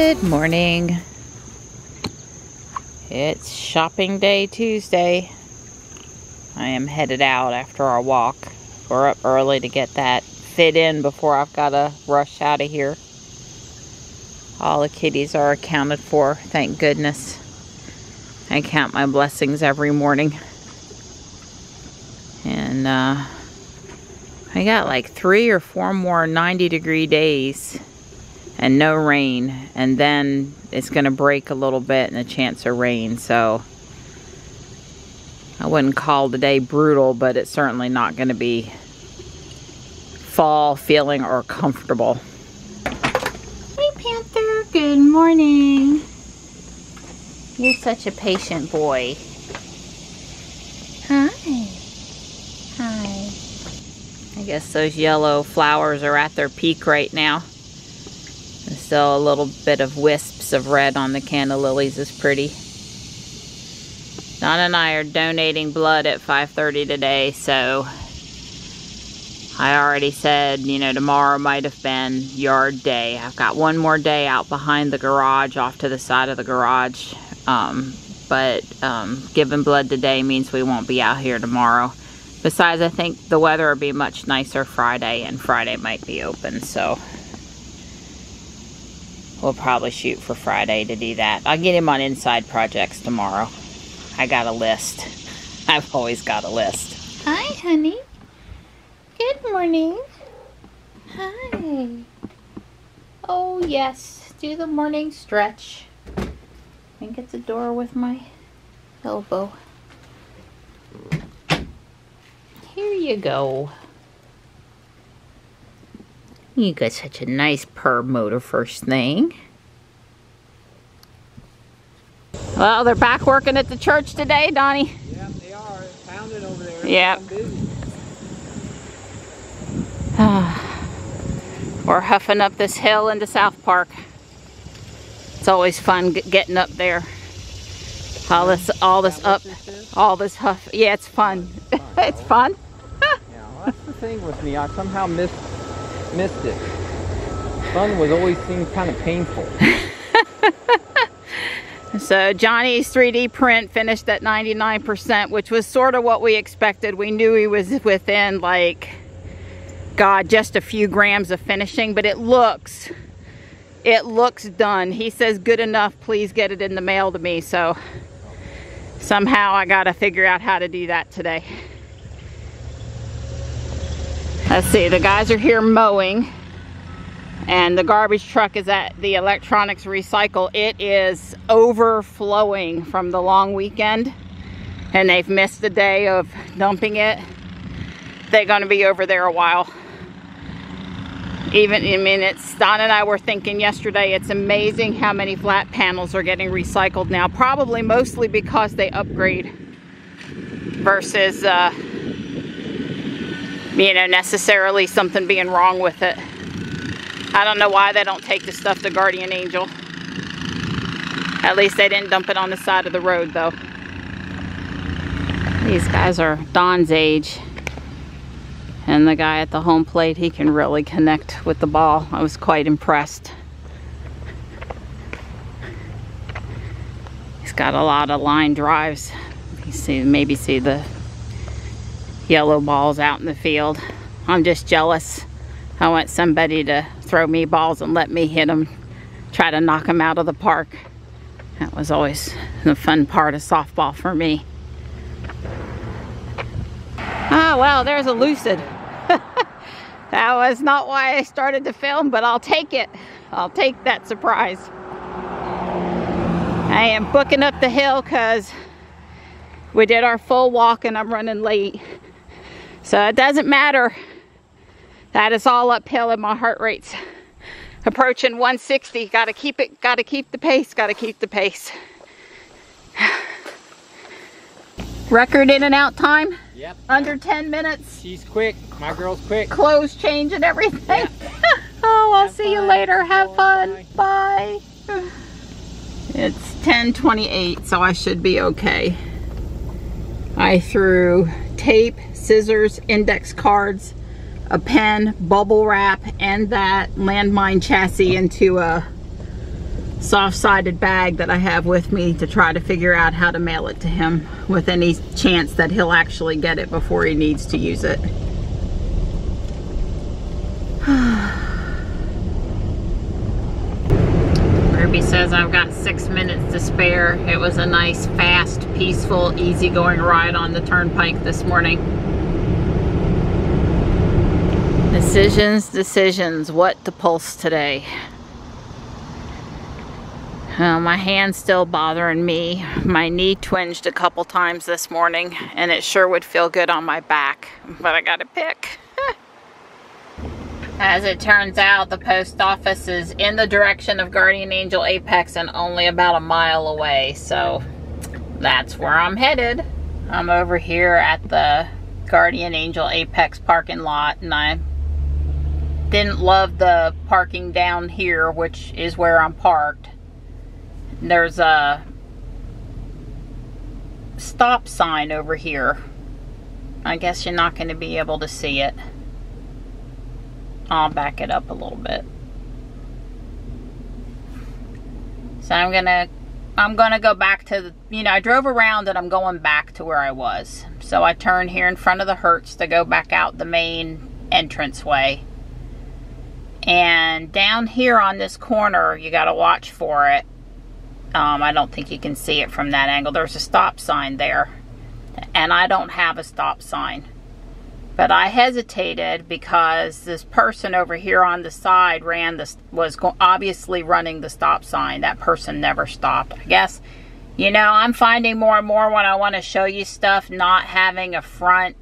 Good morning. It's shopping day Tuesday. I am headed out after our walk. We're up early to get that fit in before I've got to rush out of here. All the kitties are accounted for, thank goodness. I count my blessings every morning. And I got like 3 or 4 more 90-degree days and no rain, and then it's going to break a little bit and a chance of rain. So I wouldn't call today brutal, but it's certainly not going to be fall feeling or comfortable. Hey Panther, good morning. You're such a patient boy. Hi. Hi. I guess those yellow flowers are at their peak right now. There's still a little bit of wisps of red on the canna lilies. Is pretty. Don and I are donating blood at 5:30 today, so I already said, you know, tomorrow might have been yard day. I've got one more day out behind the garage, off to the side of the garage. But giving blood today means we won't be out here tomorrow. Besides, I think the weather will be much nicer Friday, and Friday might be open, so we'll probably shoot for Friday to do that. I'll get him on inside projects tomorrow. I got a list. I've always got a list. Hi, honey. Good morning. Hi. Oh, yes. Do the morning stretch. I think it's a door with my elbow. Here you go. You got such a nice purr motor first thing. Well, they're back working at the church today, Donnie. Yep, they are. Found it over there. Yep. We're huffing up this hill into South Park. It's always fun getting up there. All this huff. Yeah, it's fun. It's fun. Yeah, well, that's the thing with me. I somehow missed it. Fun was always seemed kind of painful. So Johnny's 3D print finished at 99%, which was sort of what we expected. We knew he was within, like, God, just a few grams of finishing, but it looks done. He says good enough, please get it in the mail to me. So somehow I gotta figure out how to do that today. Let's see, the guys are here mowing, and the garbage truck is at the electronics recycle. It is overflowing from the long weekend, and they've missed the day of dumping it. They're gonna be over there a while. Even, I mean, Don and I were thinking yesterday, it's amazing how many flat panels are getting recycled now. Probably mostly because they upgrade versus, you know, necessarily something being wrong with it. I don't know why they don't take the stuff to Guardian Angel. At least they didn't dump it on the side of the road, though. These guys are Don's age. And the guy at the home plate, he can really connect with the ball. I was quite impressed. He's got a lot of line drives. You see, maybe see the yellow balls out in the field. I'm just jealous. I want somebody to throw me balls and let me hit them, try to knock them out of the park. That was always the fun part of softball for me. Ah, well, there's a lucid. That was not why I started to film, but I'll take it. I'll take that surprise. I am booking up the hill because we did our full walk and I'm running late. So it doesn't matter. That is all uphill and my heart rate's approaching 160. Gotta keep the pace, gotta keep the pace. Record in and out time? Yep. Under 10 minutes. She's quick. My girl's quick. Clothes change and everything. Yep. Oh, I'll see you later. Have fun. Bye. It's 10:28, so I should be okay. I threw tape, scissors, index cards, a pen, bubble wrap, and that landmine chassis into a soft-sided bag that I have with me to try to figure out how to mail it to him with any chance that he'll actually get it before he needs to use it. Ruby says I've got 6 minutes to spare. It was a nice, fast, peaceful, easygoing ride on the turnpike this morning. Decisions, what to pulse today. My hand's still bothering me. My knee twinged a couple times this morning, and it sure would feel good on my back, but I gotta pick. As it turns out, the post office is in the direction of Guardian Angel Apex and only about a mile away, so that's where I'm headed. I'm over here at the Guardian Angel Apex parking lot, and I didn't love the parking down here, which is where I'm parked. There's a stop sign over here. I guess you're not going to be able to see it. I'll back it up a little bit. So I'm gonna go back to the, I drove around and I'm going back to where I was. So I turned here in front of the Hertz to go back out the main entranceway. And down here on this corner, you gotta watch for it. I don't think you can see it from that angle. There's a stop sign there. And I don't have a stop sign. But I hesitated because this person over here on the side was obviously running the stop sign. That person never stopped. I guess, I'm finding more and more when I want to show you stuff, not having a front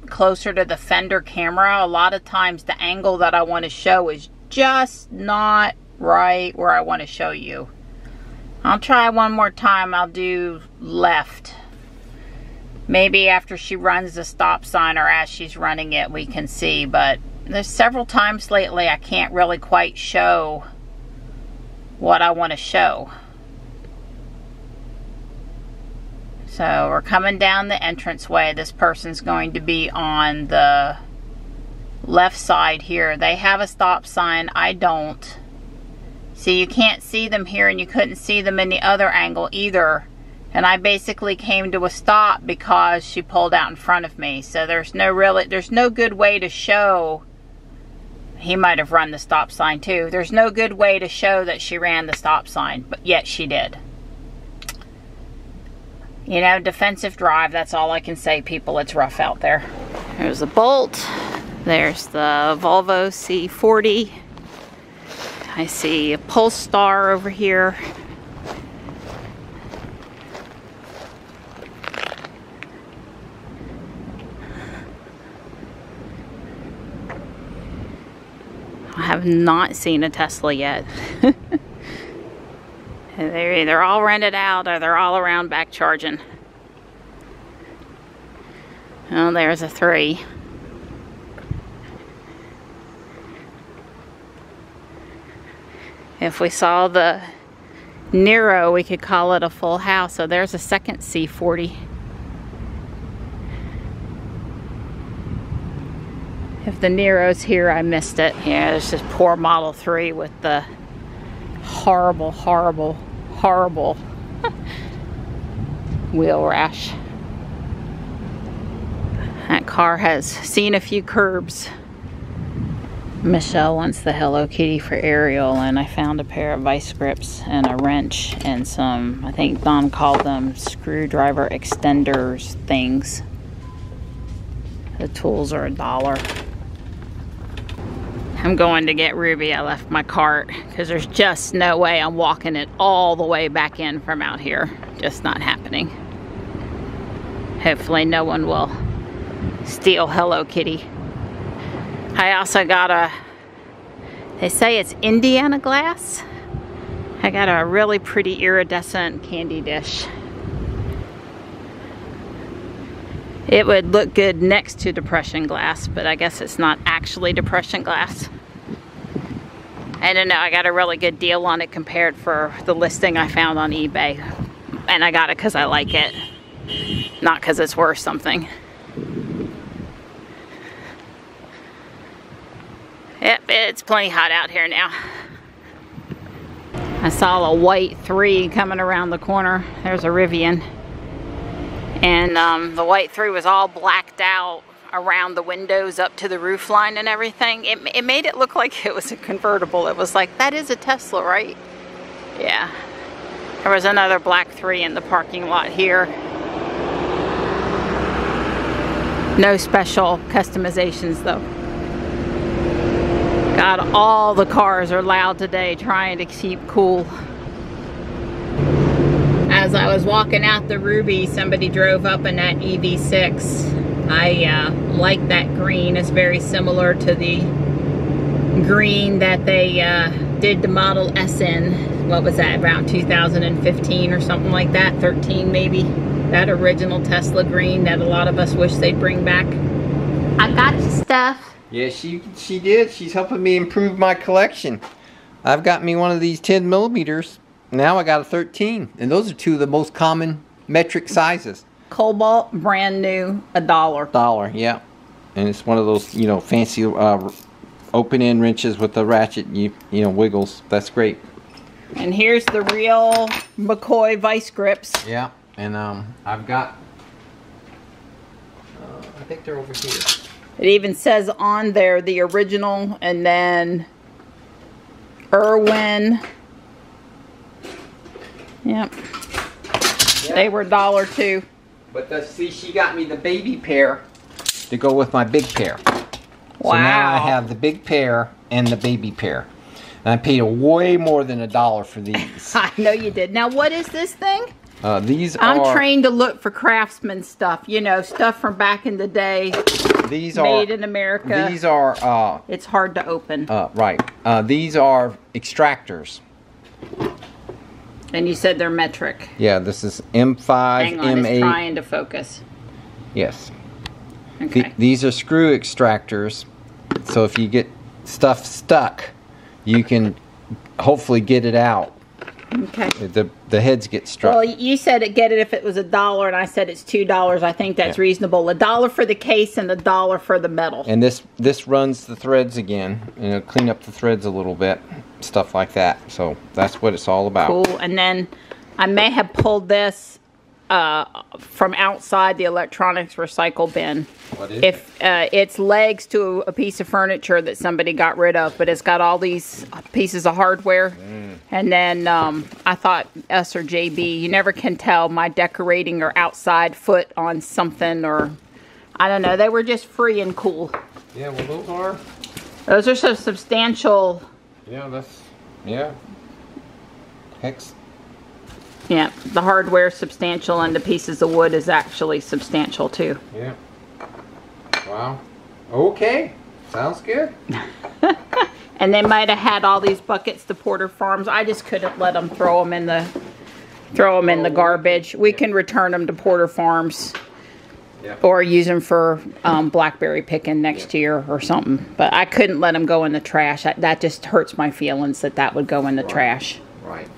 closer to the fender camera. A lot of times the angle that I want to show is just not right where I want to show you. I'll try one more time. I'll do left. Maybe after she runs the stop sign or as she's running it, we can see. But there's several times lately I can't really quite show what I want to show. So we're coming down the entranceway. This person's going to be on the left side here. They have a stop sign. I don't. See, you can't see them here, and you couldn't see them in the other angle either. And I basically came to a stop because she pulled out in front of me. So there's no good way to show. He might have run the stop sign too. There's no good way to show that she ran the stop sign, but yet she did. Defensive drive, that's all I can say, people. It's rough out there. There's a Bolt. There's the Volvo C40. I see a Polestar over here. I have not seen a Tesla yet. They're either all rented out or they're all around back charging. Oh, there's a 3. If we saw the Nero, we could call it a full house. So there's a second C40. If the Nero's here, I missed it. Yeah, there's this poor Model 3 with the horrible, horrible, horrible wheel rash. That car has seen a few curbs. Michelle wants the Hello Kitty for Ariel, and I found a pair of vice grips and a wrench and some, I think Don called them screwdriver extenders things. The tools are $1. I'm going to get Ruby. I left my cart because there's just no way I'm walking it all the way back in from out here. Just not happening. Hopefully no one will steal Hello Kitty. I also got they say it's Indiana glass. I got a really pretty iridescent candy dish. It would look good next to depression glass, but I guess it's not actually depression glass. I don't know, I got a really good deal on it compared for the listing I found on eBay. And I got it because I like it, not because it's worth something. Yep, it's plenty hot out here now. I saw a white 3 coming around the corner. There's a Rivian. And the white 3 was all blacked out around the windows up to the roof line and everything. It made it look like it was a convertible. It was like, that is a Tesla, right? Yeah. There was another black 3 in the parking lot here. No special customizations though. God, all the cars are loud today trying to keep cool. As I was walking out the Ruby, somebody drove up in that EV6. I like that green. It's very similar to the green that they did the Model S in. What was that, around 2015 or something like that, 13 maybe? That original Tesla green that a lot of us wish they'd bring back. I got you stuff. Yeah, she did. She's helping me improve my collection. I've got me one of these 10 millimeters. Now I got a 13. And those are two of the most common metric sizes. Cobalt, brand new, $1. $1, yeah. And it's one of those, you know, fancy open-end wrenches with the ratchet, you know, wiggles. That's great. And here's the real McCoy vice grips. Yeah, and I've got, I think they're over here. It even says on there the original and then Irwin. Yep. They were $1 too. But see, she got me the baby pair to go with my big pair. Wow. So now I have the big pair and the baby pair. And I paid way more than $1 for these. I know you did. Now what is this thing? These I'm are... trained to look for craftsman stuff. You know, stuff from back in the day. These made in America. These are... it's hard to open. Right. These are extractors. And you said they're metric. Yeah, this is M5, Hang on, M8. it's trying to focus. Yes. Okay. These are screw extractors. So if you get stuff stuck, you can hopefully get it out. Okay. The heads get struck. Well, you said get it if it was $1, and I said it's $2. I think that's reasonable. $1 for the case and $1 for the metal. And this runs the threads again, and it'll clean up the threads a little bit, stuff like that. So that's what it's all about. Cool. And then I may have pulled this from outside the electronics recycle bin. What is it? It's legs to a piece of furniture that somebody got rid of, but it's got all these pieces of hardware. And then I thought us or JB, you never can tell, my decorating or outside foot on something, or I don't know. They were just free and cool. Yeah, well those are so substantial. Yeah, hex. Yeah, the hardware is substantial and the pieces of wood is actually substantial too. Yeah. Wow. Okay. Sounds good. And they might have had all these buckets to Porter Farms. I just couldn't let them throw them in the garbage. We can return them to Porter Farms. Yep. Or use them for blackberry picking next year or something. But I couldn't let them go in the trash. That just hurts my feelings that would go in the trash. Right.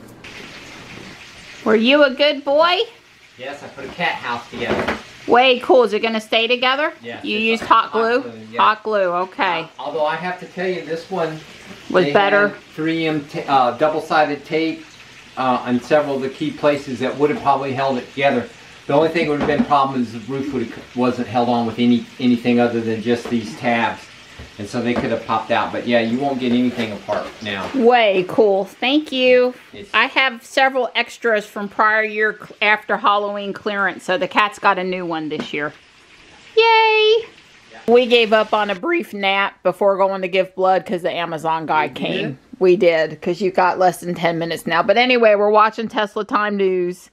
Were you a good boy? Yes, I put a cat house together. Way cool. Is it going to stay together? Yes. You used hot glue? Yeah. Hot glue, okay. Although I have to tell you, this one was better. 3M double-sided tape on several of the key places that would have probably held it together. The only thing that would have been a problem is the roof wasn't held on with anything other than just these tabs. And so they could have popped out. But yeah, you won't get anything apart now. Way cool. Thank you. I have several extras from prior year after Halloween clearance. So the cat's got a new one this year. Yay! Yeah. We gave up on a brief nap before going to give blood because the Amazon guy came. We did, because you got less than 10 minutes now. But anyway, we're watching Tesla Time News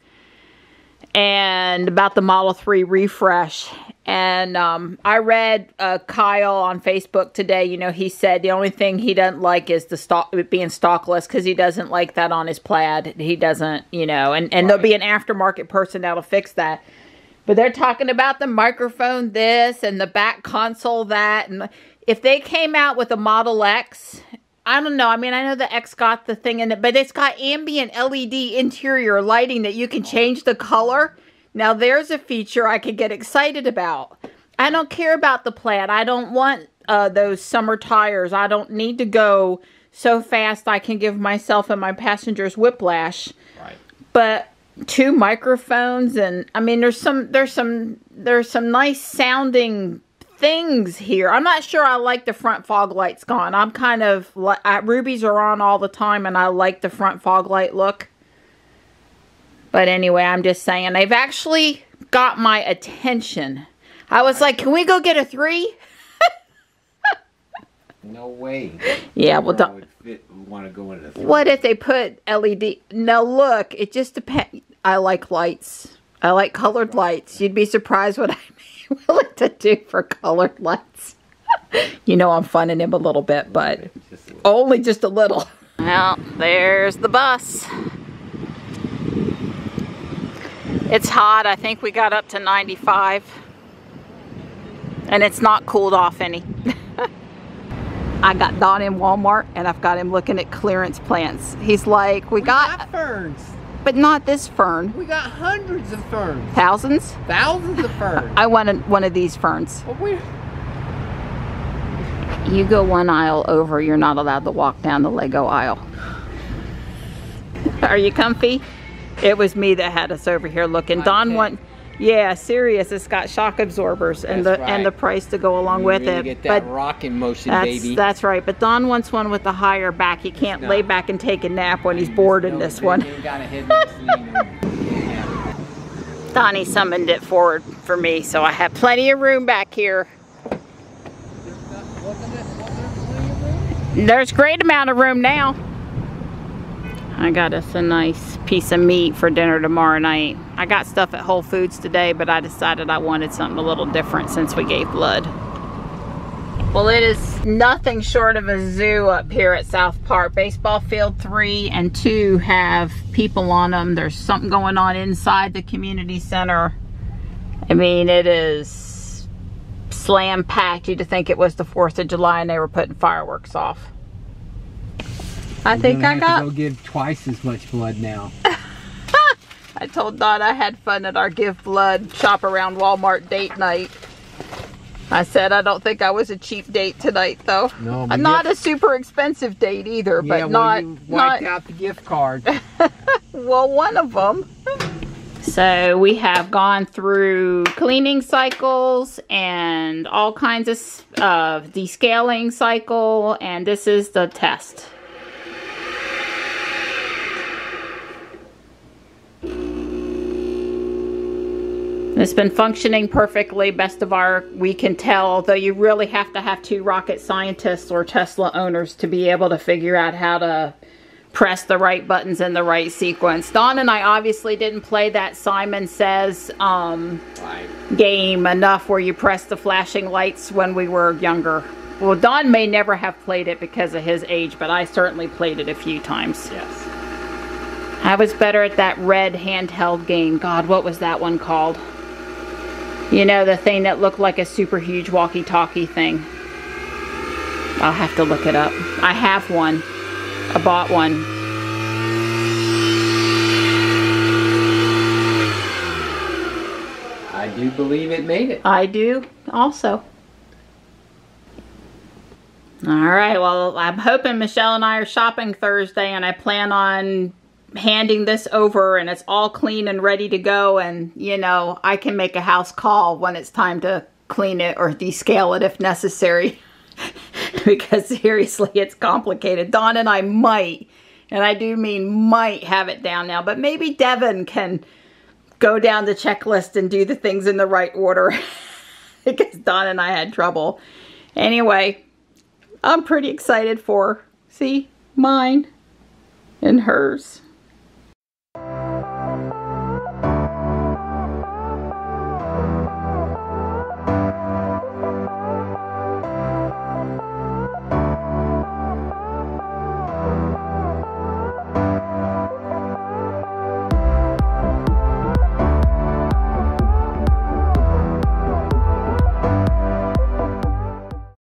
and about the Model 3 refresh. And I read Kyle on Facebook today. You know, he said the only thing he doesn't like is it being stockless, because he doesn't like that on his Plaid. He doesn't, you know, and there'll be an aftermarket person that'll fix that. But they're talking about the microphone this and the back console that. And if they came out with a Model X, I don't know. I mean, I know the X got the thing in it, but it's got ambient LED interior lighting that you can change the color. Now, there's a feature I could get excited about. I don't care about the Plaid. I don't want those summer tires. I don't need to go so fast I can give myself and my passengers whiplash. Right. But 2 microphones, and I mean there's some nice sounding things here. I'm not sure I like the front fog lights gone. I'm kind of Ruby's are on all the time and I like the front fog light look. But anyway, I'm just saying they've actually got my attention. I was like, can we go get a 3? No way. Yeah, well, want to go into 3. What if they put LED? No, look, it just depends. I like lights. I like colored lights. You'd be surprised what I'm willing to do for colored lights. You know I'm funning him a little bit, but only just a little. Well, there's the bus. It's hot. I think we got up to 95. And it's not cooled off any. I got Don in Walmart and I've got him looking at clearance plants. He's like, we got ferns. But not this fern. We got hundreds of ferns. Thousands? Thousands of ferns. I wanted one of these ferns. Well, you go 1 aisle over, you're not allowed to walk down the Lego aisle. Are you comfy? It was me that had us over here looking. Don want, yeah, serious. It's got shock absorbers and the price to go along with really it. Get that rocking motion, baby. That's right. But Don wants one with the higher back. He can't lay back and take a nap when he's bored in this one. Donnie summoned it forward for me, so I have plenty of room back here. There's a great amount of room now. I got us a nice piece of meat for dinner tomorrow night. I got stuff at Whole Foods today, but I decided I wanted something a little different since we gave blood. Well, it is nothing short of a zoo up here at South Park. Baseball field 3 and 2 have people on them. There's something going on inside the community center. I mean, it is slam packed. You'd think it was the 4th of July and they were putting fireworks off. I think I got to go give twice as much blood now. I told Don I had fun at our give blood shop around Walmart date night. I said I don't think I was a cheap date tonight though. No, not a super expensive date either, yeah, but well, you wiped out the gift card. Well, one of them. So we have gone through cleaning cycles and all kinds of descaling cycle, and this is the test. It's been functioning perfectly, best of we can tell, although you really have to have 2 rocket scientists or Tesla owners to be able to figure out how to press the right buttons in the right sequence. Don and I obviously didn't play that Simon Says game enough where you press the flashing lights when we were younger. Well, Don may never have played it because of his age, but I certainly played it a few times. Yes. I was better at that red handheld game. God, what was that one called? You know, the thing that looked like a super huge walkie-talkie thing. I'll have to look it up. I have one. I bought one. I do believe it made it. I do also. Alright, well, I'm hoping Michelle and I are shopping Thursday, and I plan on handing this over and it's all clean and ready to go, and you know, I can make a house call when it's time to clean it or descale it if necessary. Because seriously, it's complicated. Don and I might, and I do mean might, have it down now, but maybe Devin can go down the checklist and do the things in the right order. Because Don and I had trouble. Anyway, I'm pretty excited for, see, mine and hers.